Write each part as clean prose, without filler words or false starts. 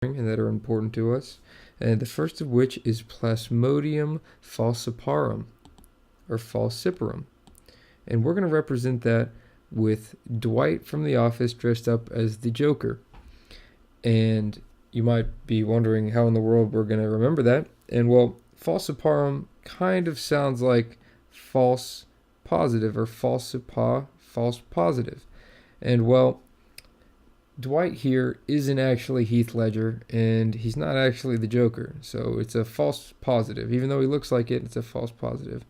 and that are important to us. And the first of which is Plasmodium falciparum, or Falciparum. And we're going to represent that with Dwight from The Office dressed up as the Joker. And you might be wondering how in the world we're going to remember that. And well, Falciparum kind of sounds like false positive, or false positive. And well, Dwight here isn't actually Heath Ledger, and he's not actually the Joker. So it's a false positive. Even though he looks like it, it's a false positive.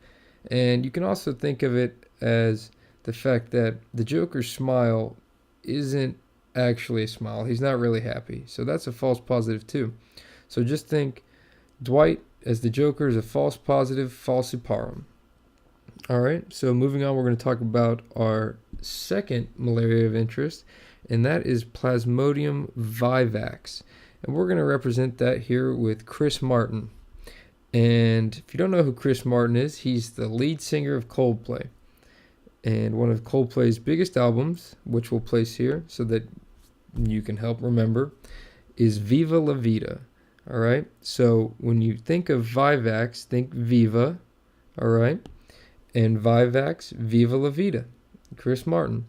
And you can also think of it as the fact that the Joker's smile isn't actually a smile. He's not really happy. So that's a false positive too. So just think Dwight as the Joker is a false positive falciparum. Alright, so moving on, we're going to talk about our second malaria of interest, and that is Plasmodium vivax. And we're going to represent that here with Chris Martin. And if you don't know who Chris Martin is, he's the lead singer of Coldplay. And one of Coldplay's biggest albums, which we'll place here so that you can help remember, is Viva La Vida. All right? So when you think of Vivax, think Viva. All right? And Vivax, Viva La Vida. Chris Martin.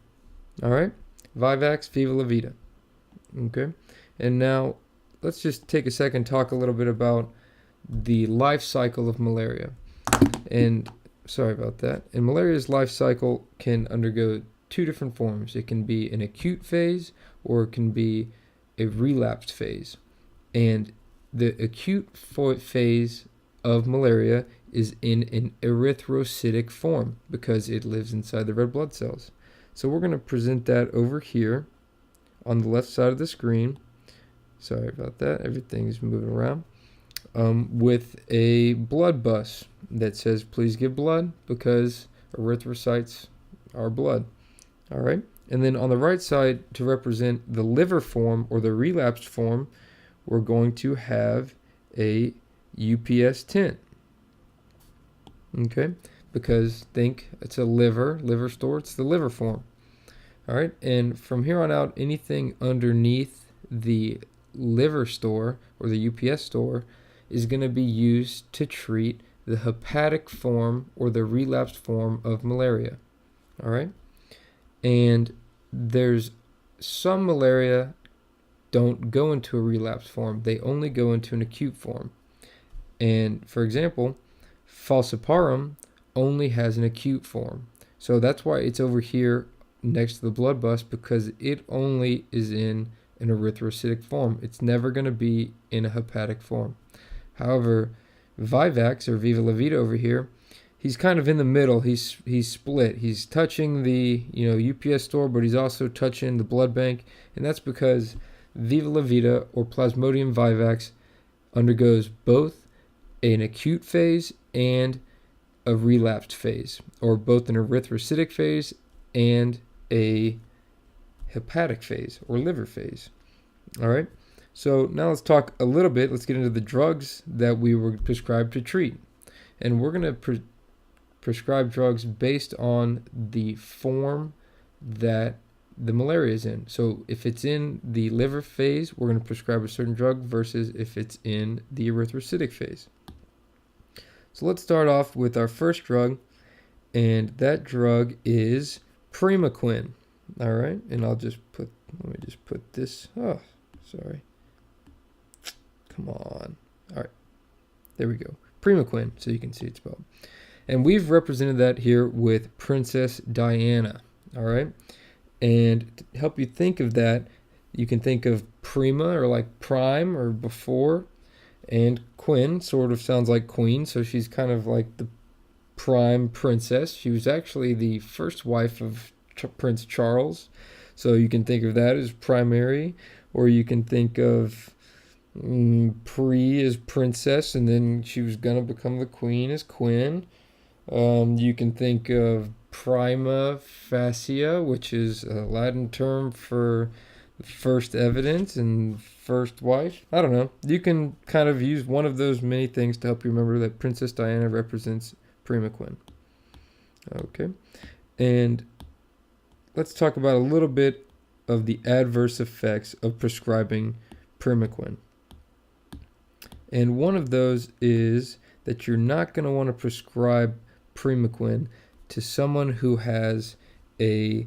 All right? Vivax, Viva La Vida. Okay? And now let's just take a second and talk a little bit about the life cycle of malaria. And sorry about that. And malaria's life cycle can undergo two different forms. It can be an acute phase or it can be a relapsed phase. And the acute phase of malaria is in an erythrocytic form because it lives inside the red blood cells. So we're going to present that over here on the left side of the screen. Sorry about that. Everything's moving around. With a blood bus that says, please give blood because erythrocytes are blood. All right. And then on the right side, to represent the liver form or the relapsed form, we're going to have a UPS tint. Okay. Because think it's a liver store, it's the liver form. All right. And from here on out, anything underneath the liver store or the UPS store is going to be used to treat the hepatic form or the relapsed form of malaria. All right? And there's some malaria don't go into a relapsed form. They only go into an acute form. And for example, Falciparum only has an acute form. So that's why it's over here next to the blood bus, because it only is in an erythrocytic form. It's never going to be in a hepatic form. However, Vivax, or Viva La Vida over here, he's kind of in the middle. He's split. He's touching the UPS store, but he's also touching the blood bank, and that's because Viva La Vida, or Plasmodium vivax, undergoes both an acute phase and a relapsed phase, or both an erythrocytic phase and a hepatic phase, or liver phase. All right? So now let's talk a little bit. Let's get into the drugs that we were prescribed to treat. And we're going to prescribe drugs based on the form that the malaria is in. So if it's in the liver phase, we're going to prescribe a certain drug versus if it's in the erythrocytic phase. So let's start off with our first drug, and that drug is Primaquine. All right, and let me just put this, sorry. Come on. All right. There we go. Primaquine, so you can see it spelled. And we've represented that here with Princess Diana. All right. And to help you think of that, you can think of prima, or like prime, or before. And Quinn sort of sounds like queen, so she's kind of like the prime princess. She was actually the first wife of Prince Charles. So you can think of that as primary, or you can think of Pre as princess, and then she was gonna become the queen as Quinn. You can think of prima facie, which is a Latin term for first evidence and first wife. I don't know. You can kind of use one of those many things to help you remember that Princess Diana represents Primaquine. Okay, and let's talk about a little bit of the adverse effects of prescribing Primaquine. And one of those is that you're not going to want to prescribe Primaquine to someone who has a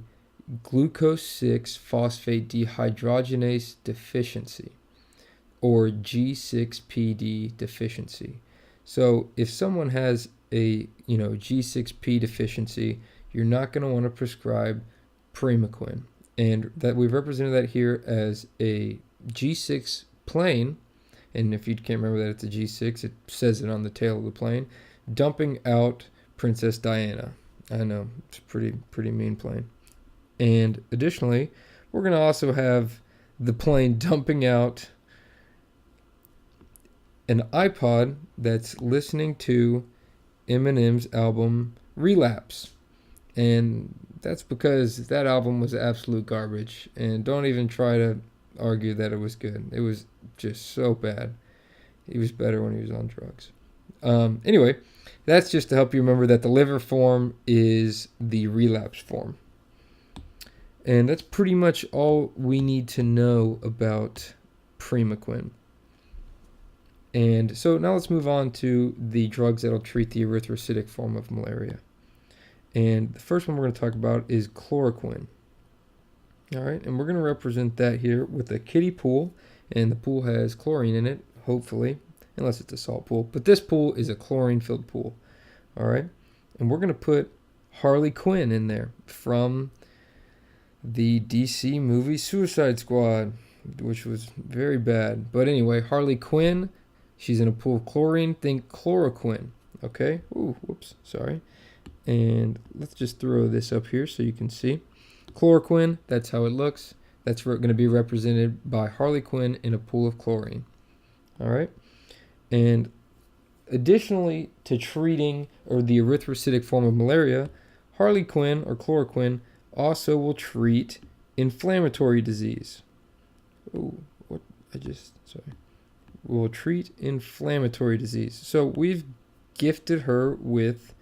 glucose 6 phosphate dehydrogenase deficiency or G6PD deficiency. So if someone has a G6P deficiency, you're not going to want to prescribe Primaquine. And that we've represented that here as a G6 plane, and if you can't remember that it's a G6, it says it on the tail of the plane, dumping out Princess Diana. I know, it's a pretty mean plane. And additionally, we're going to also have the plane dumping out an iPod that's listening to Eminem's album Relapse. And that's because that album was absolute garbage. And don't even try to argue that it was good. It was just so bad. He was better when he was on drugs. Anyway, that's just to help you remember that the liver form is the relapse form. And that's pretty much all we need to know about Primaquine. And so now let's move on to the drugs that'll treat the erythrocytic form of malaria. And the first one we're going to talk about is chloroquine. All right, and we're going to represent that here with a kiddie pool, and the pool has chlorine in it, hopefully, unless it's a salt pool. But this pool is a chlorine-filled pool. All right, and we're going to put Harley Quinn in there from the DC movie Suicide Squad, which was very bad. But anyway, Harley Quinn, she's in a pool of chlorine. Think chloroquine. Okay. Ooh, whoops. Sorry. And let's just throw this up here so you can see. Chloroquine, that's how it looks. That's going to be represented by Harley Quinn in a pool of chlorine. All right. And additionally to treating the erythrocytic form of malaria, Harley Quinn or chloroquine also will treat inflammatory disease. Will treat inflammatory disease. So we've gifted her with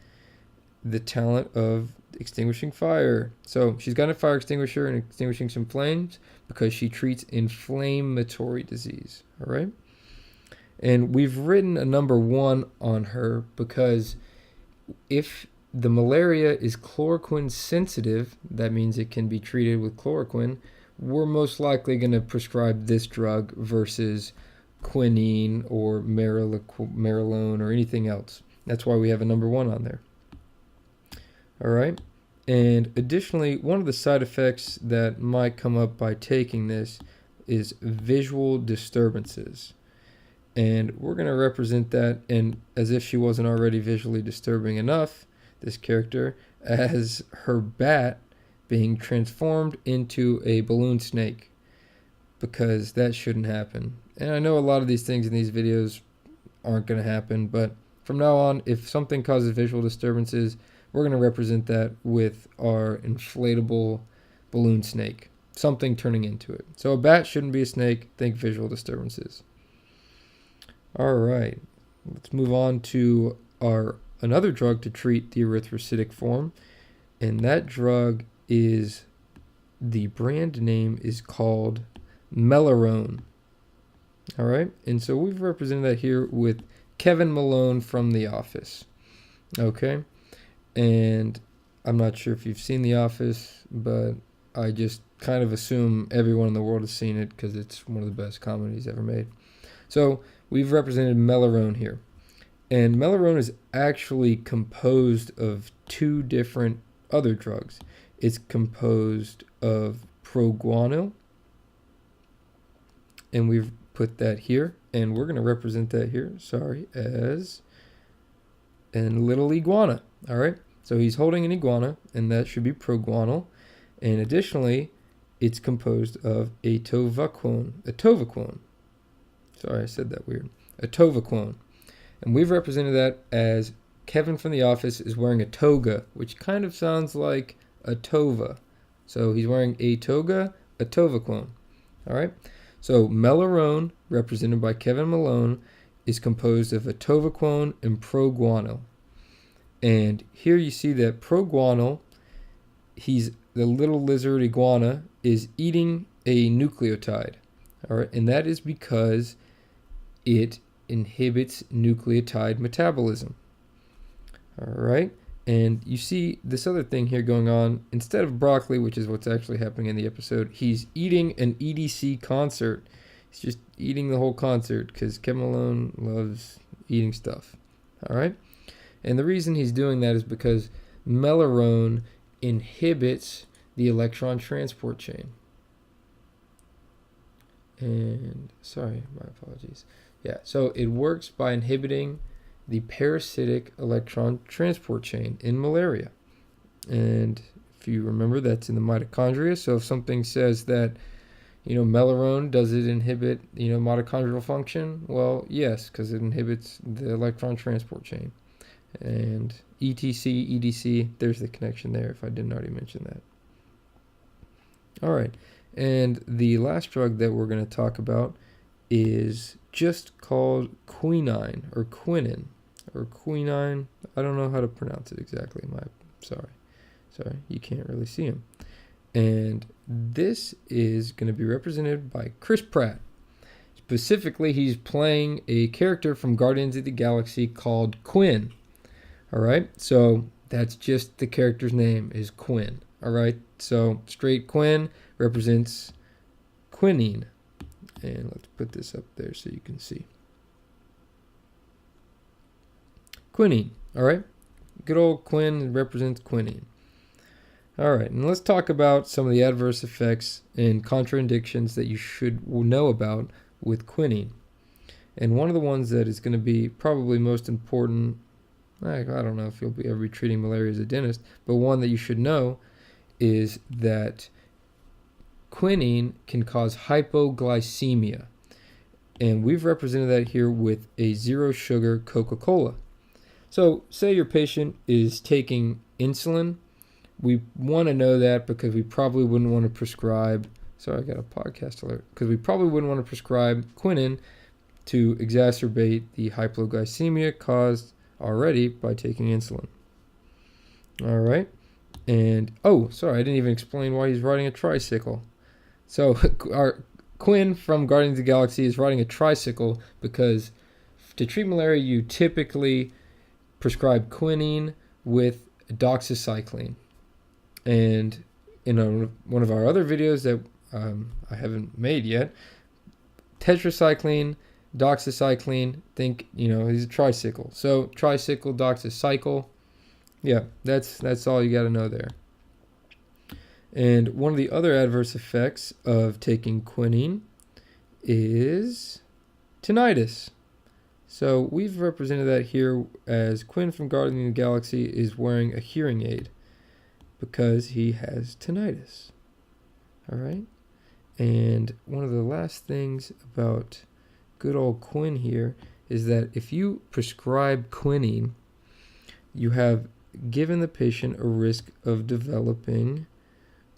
the talent of extinguishing fire. So she's got a fire extinguisher and extinguishing some flames because she treats inflammatory disease. All right. And we've written a number 1 on her because if the malaria is chloroquine sensitive, that means it can be treated with chloroquine. We're most likely going to prescribe this drug versus quinine or Marilone or anything else. That's why we have a number 1 on there. All right. And additionally, one of the side effects that might come up by taking this is visual disturbances. And we're going to represent that, and as if she wasn't already visually disturbing enough, this character, as her bat being transformed into a balloon snake, because that shouldn't happen. And I know a lot of these things in these videos aren't going to happen, but from now on, if something causes visual disturbances, we're going to represent that with our inflatable balloon snake, something turning into it. So a bat shouldn't be a snake. Think visual disturbances. All right, let's move on to another drug to treat the erythrocytic form, and that drug is, the brand name is called Melarone. All right, and so we've represented that here with Kevin Malone from The Office. Okay, and I'm not sure if you've seen The Office, but I just kind of assume everyone in the world has seen it because it's one of the best comedies ever made. So we've represented Melarone here. And Melarone is actually composed of 2 different other drugs. It's composed of proguanil, and we've put that here, and we're going to represent that here, as a little iguana. All right, so he's holding an iguana, and that should be proguanil. And additionally, it's composed of atovaquone. Sorry, I said that weird. Atovaquone. And we've represented that as Kevin from The Office is wearing a toga, which kind of sounds like a tova. So he's wearing a toga, atovaquone. All right. So Melarone, represented by Kevin Malone, is composed of atovaquone and proguanil. And here you see that proguanil, the little lizard iguana, is eating a nucleotide. All right. And that is because it inhibits nucleotide metabolism. All right. And you see this other thing here going on. Instead of broccoli, which is what's actually happening in the episode, he's eating an EDC concert. He's just eating the whole concert because Kevin Malone loves eating stuff. All right. And the reason he's doing that is because melurone inhibits the electron transport chain. And sorry, my apologies. Yeah, so it works by inhibiting the parasitic electron transport chain in malaria. And if you remember, that's in the mitochondria. So if something says that, melurone, does it inhibit, mitochondrial function? Well, yes, because it inhibits the electron transport chain. And ETC, EDC, there's the connection there if I didn't already mention that. All right. And the last drug that we're going to talk about is just called quinine or quinine or quinine. I don't know how to pronounce it exactly. Sorry, you can't really see him. And this is going to be represented by Chris Pratt. Specifically, he's playing a character from Guardians of the Galaxy called Quinn. All right, so that's just the character's name is Quinn. All right, so straight Quinn represents quinine. And let's put this up there so you can see. Quinine, all right? Good old Quinn represents quinine. All right, and let's talk about some of the adverse effects and contraindications that you should know about with quinine. And one of the ones that is going to be probably most important, I don't know if you'll ever be treating malaria as a dentist, but one that you should know is that quinine can cause hypoglycemia. And we've represented that here with a zero sugar Coca-Cola. So say your patient is taking insulin. We want to know that because we probably wouldn't want to prescribe, sorry, I got a podcast alert, because we probably wouldn't want to prescribe quinine to exacerbate the hypoglycemia caused already by taking insulin. All right. And, sorry, I didn't even explain why he's riding a tricycle. So our Quinn from Guardians of the Galaxy is riding a tricycle because to treat malaria, you typically prescribe quinine with doxycycline. And in one of our other videos that I haven't made yet, tetracycline, doxycycline, think, he's a tricycle. So tricycle, doxycycle. Yeah, that's all you got to know there. And one of the other adverse effects of taking quinine is tinnitus. So we've represented that here as Quinn from Guardians of the Galaxy is wearing a hearing aid because he has tinnitus. All right? And one of the last things about good old Quinn here is that if you prescribe quinine, you have given the patient a risk of developing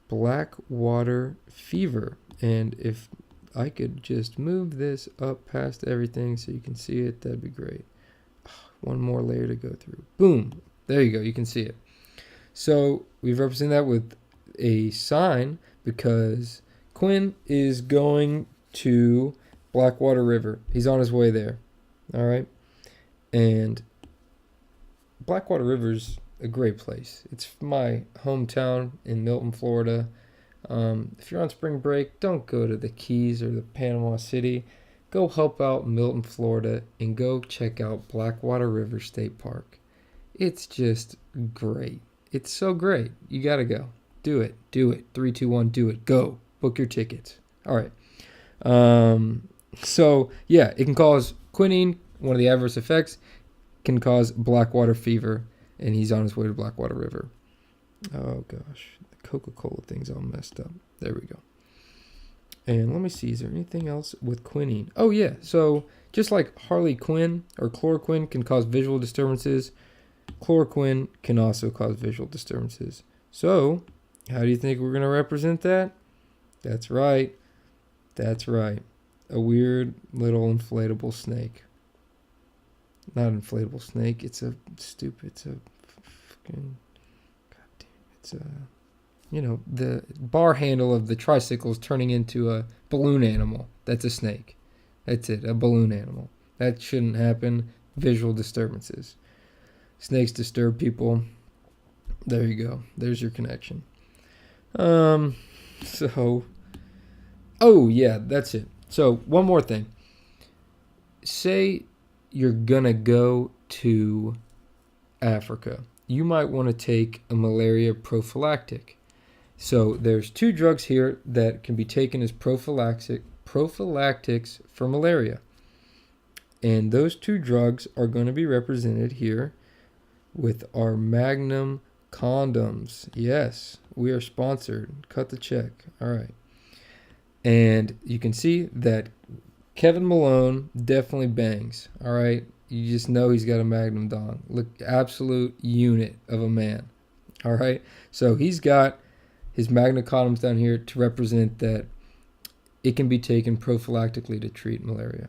black water fever. And if I could just move this up past everything so you can see it, that'd be great. One more layer to go through. Boom. There you go. You can see it. So we've represented that with a sign because Quinn is going to Blackwater River. He's on his way there. All right. And Blackwater River's a great place. It's my hometown in Milton, Florida. If you're on spring break, don't go to the Keys or the Panama City. Go help out Milton, Florida, and go check out Blackwater River State Park. It's just great. It's so great. You got to go. Do it. Do it. 3, 2, 1, do it. Go. Book your tickets. All right. So, yeah, it can cause quinine. One of the adverse effects can cause blackwater fever, and he's on his way to Blackwater River. Oh, gosh. The Coca-Cola thing's all messed up. There we go. And let me see. Is there anything else with quinine? Oh, yeah. So just like Harley Quinn or chloroquine can cause visual disturbances, chloroquine can also cause visual disturbances. So how do you think we're going to represent that? That's right. That's right. A weird little inflatable snake. Not inflatable snake. It's a stupid. It's a fucking. Goddamn. It's a. The bar handle of the tricycle is turning into a balloon animal. That's a snake. That's it. A balloon animal. That shouldn't happen. Visual disturbances. Snakes disturb people. There you go. There's your connection. So, oh yeah, that's it. So one more thing. Say you're gonna go to Africa. You might want to take a malaria prophylactic. So there's 2 drugs here that can be taken as prophylactics for malaria. And those 2 drugs are going to be represented here with our Magnum condoms. Yes, we are sponsored. Cut the check. All right. And you can see that Kevin Malone definitely bangs. All right. You just know he's got a Magnum dong. Look, absolute unit of a man. All right. So he's got his Magnum condoms down here to represent that it can be taken prophylactically to treat malaria.